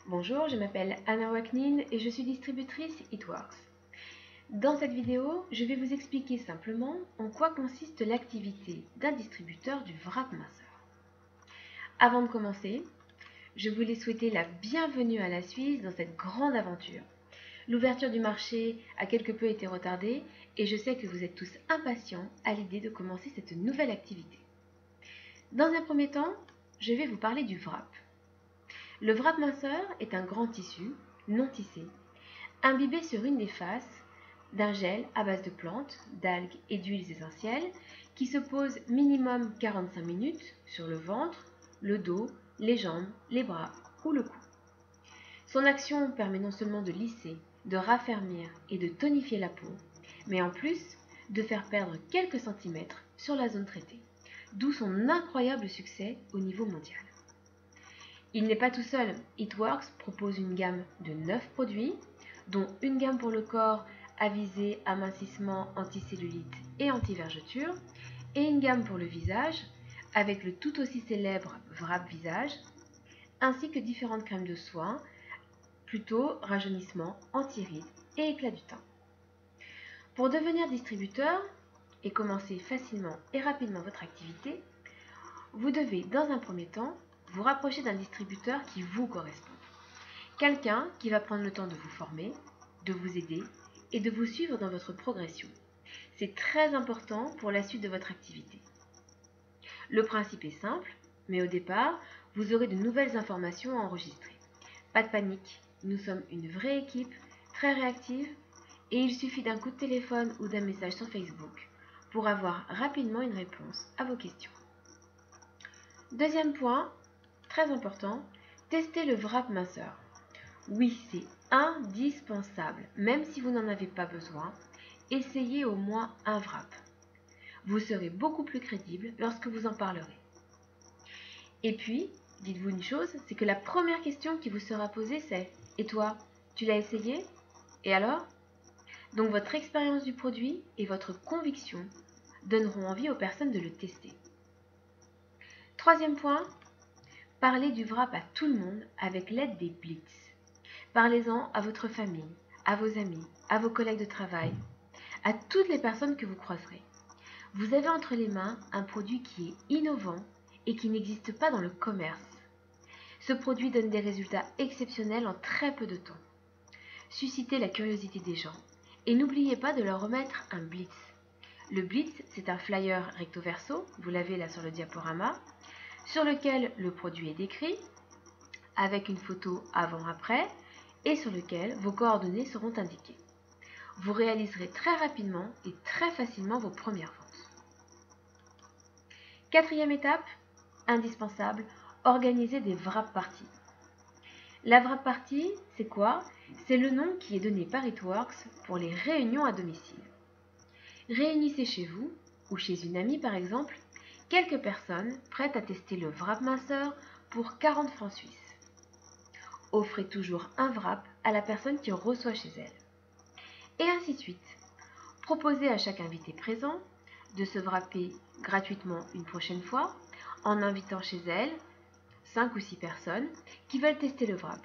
Bonjour, je m'appelle Anna Waknin et je suis distributrice Eatworks. Dans cette vidéo, je vais vous expliquer simplement en quoi consiste l'activité d'un distributeur du vrac minceur. Avant de commencer, je voulais souhaiter la bienvenue à la Suisse dans cette grande aventure. L'ouverture du marché a quelque peu été retardée et je sais que vous êtes tous impatients à l'idée de commencer cette nouvelle activité. Dans un premier temps, je vais vous parler du wrap. Le wrap minceur est un grand tissu, non tissé, imbibé sur une des faces d'un gel à base de plantes, d'algues et d'huiles essentielles qui se pose minimum 45 minutes sur le ventre, le dos, les jambes, les bras ou le cou. Son action permet non seulement de lisser, de raffermir et de tonifier la peau, mais en plus de faire perdre quelques centimètres sur la zone traitée, d'où son incroyable succès au niveau mondial. Il n'est pas tout seul, Eatworks propose une gamme de 9 produits, dont une gamme pour le corps à visée amincissement, anticellulite et anti-vergeture, et une gamme pour le visage, avec le tout aussi célèbre Wrap Visage, ainsi que différentes crèmes de soins, plutôt rajeunissement, anti-rides et éclat du teint. Pour devenir distributeur et commencer facilement et rapidement votre activité, vous devez dans un premier temps vous rapprocher d'un distributeur qui vous correspond. Quelqu'un qui va prendre le temps de vous former, de vous aider et de vous suivre dans votre progression. C'est très important pour la suite de votre activité. Le principe est simple, mais au départ, vous aurez de nouvelles informations à enregistrer. Pas de panique, nous sommes une vraie équipe, très réactive, et il suffit d'un coup de téléphone ou d'un message sur Facebook pour avoir rapidement une réponse à vos questions. Deuxième point, très important, testez le wrap minceur. Oui, c'est indispensable, même si vous n'en avez pas besoin, essayez au moins un wrap. Vous serez beaucoup plus crédible lorsque vous en parlerez. Et puis, dites-vous une chose, c'est que la première question qui vous sera posée c'est « Et toi, tu l'as essayé? Et alors ?» Donc votre expérience du produit et votre conviction donneront envie aux personnes de le tester. Troisième point, parlez du wrap à tout le monde avec l'aide des blitz. Parlez-en à votre famille, à vos amis, à vos collègues de travail, à toutes les personnes que vous croiserez. Vous avez entre les mains un produit qui est innovant et qui n'existe pas dans le commerce. Ce produit donne des résultats exceptionnels en très peu de temps. Suscitez la curiosité des gens et n'oubliez pas de leur remettre un blitz. Le blitz, c'est un flyer recto verso, vous l'avez là sur le diaporama, sur lequel le produit est décrit, avec une photo avant-après, et sur lequel vos coordonnées seront indiquées. Vous réaliserez très rapidement et très facilement vos premières ventes. Quatrième étape, indispensable, organisez des wrap parties. La wrap party, c'est quoi? C'est le nom qui est donné par Eatworks pour les réunions à domicile. Réunissez chez vous, ou chez une amie par exemple, quelques personnes prêtes à tester le wrap minceur pour 40 francs suisses. Offrez toujours un wrap à la personne qui reçoit chez elle. Et ainsi de suite. Proposez à chaque invité présent de se wrapper gratuitement une prochaine fois en invitant chez elle 5 ou 6 personnes qui veulent tester le wrap.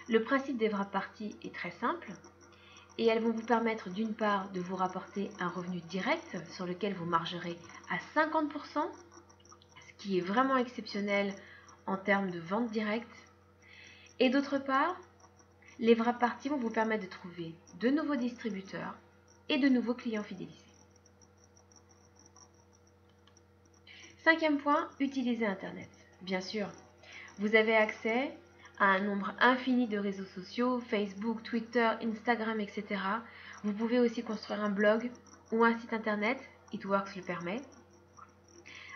Le principe des wrap parties est très simple et elles vont vous permettre d'une part de vous rapporter un revenu direct sur lequel vous margerez à 50%, ce qui est vraiment exceptionnel en termes de vente directe. Et d'autre part, les wrap parties vont vous permettre de trouver de nouveaux distributeurs et de nouveaux clients fidélisés. Cinquième point, utilisez Internet. Bien sûr, vous avez accès à un nombre infini de réseaux sociaux, Facebook, Twitter, Instagram, etc. Vous pouvez aussi construire un blog ou un site Internet, Eatworks le permet.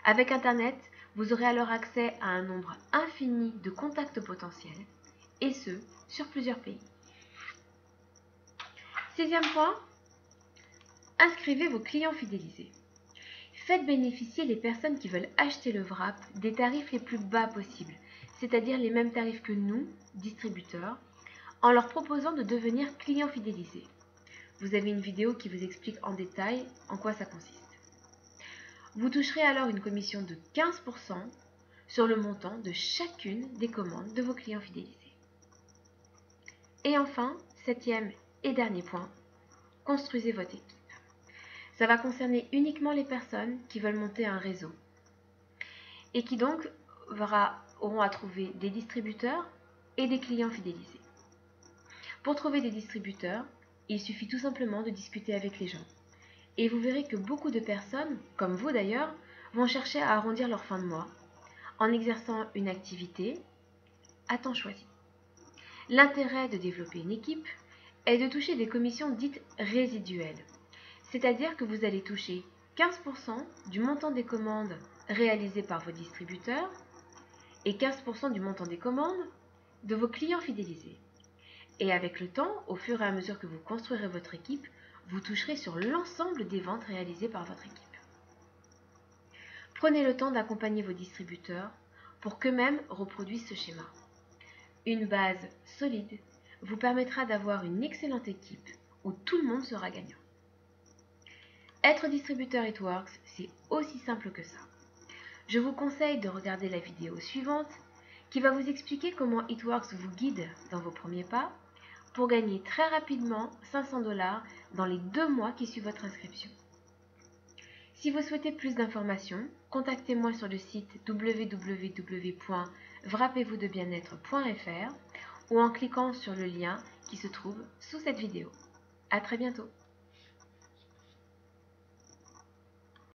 Avec Internet, vous aurez alors accès à un nombre infini de contacts potentiels, et ce, sur plusieurs pays. Sixième point, inscrivez vos clients fidélisés. Faites bénéficier les personnes qui veulent acheter le wrap des tarifs les plus bas possibles, c'est-à-dire les mêmes tarifs que nous, distributeurs, en leur proposant de devenir clients fidélisés. Vous avez une vidéo qui vous explique en détail en quoi ça consiste. Vous toucherez alors une commission de 15% sur le montant de chacune des commandes de vos clients fidélisés. Et enfin, septième et dernier point, construisez votre équipe. Ça va concerner uniquement les personnes qui veulent monter un réseau et qui donc auront à trouver des distributeurs et des clients fidélisés. Pour trouver des distributeurs, il suffit tout simplement de discuter avec les gens. Et vous verrez que beaucoup de personnes, comme vous d'ailleurs, vont chercher à arrondir leur fin de mois en exerçant une activité à temps choisi. L'intérêt de développer une équipe est de toucher des commissions dites résiduelles, c'est-à-dire que vous allez toucher 15% du montant des commandes réalisées par vos distributeurs et 15% du montant des commandes de vos clients fidélisés. Et avec le temps, au fur et à mesure que vous construirez votre équipe, vous toucherez sur l'ensemble des ventes réalisées par votre équipe. Prenez le temps d'accompagner vos distributeurs pour qu'eux-mêmes reproduisent ce schéma. Une base solide vous permettra d'avoir une excellente équipe où tout le monde sera gagnant. Être distributeur It Works, c'est aussi simple que ça. Je vous conseille de regarder la vidéo suivante qui va vous expliquer comment It Works vous guide dans vos premiers pas pour gagner très rapidement 500 $, dans les 2 mois qui suivent votre inscription. Si vous souhaitez plus d'informations, contactez-moi sur le site www.wrappez-vous-de-bien-être.fr ou en cliquant sur le lien qui se trouve sous cette vidéo. À très bientôt.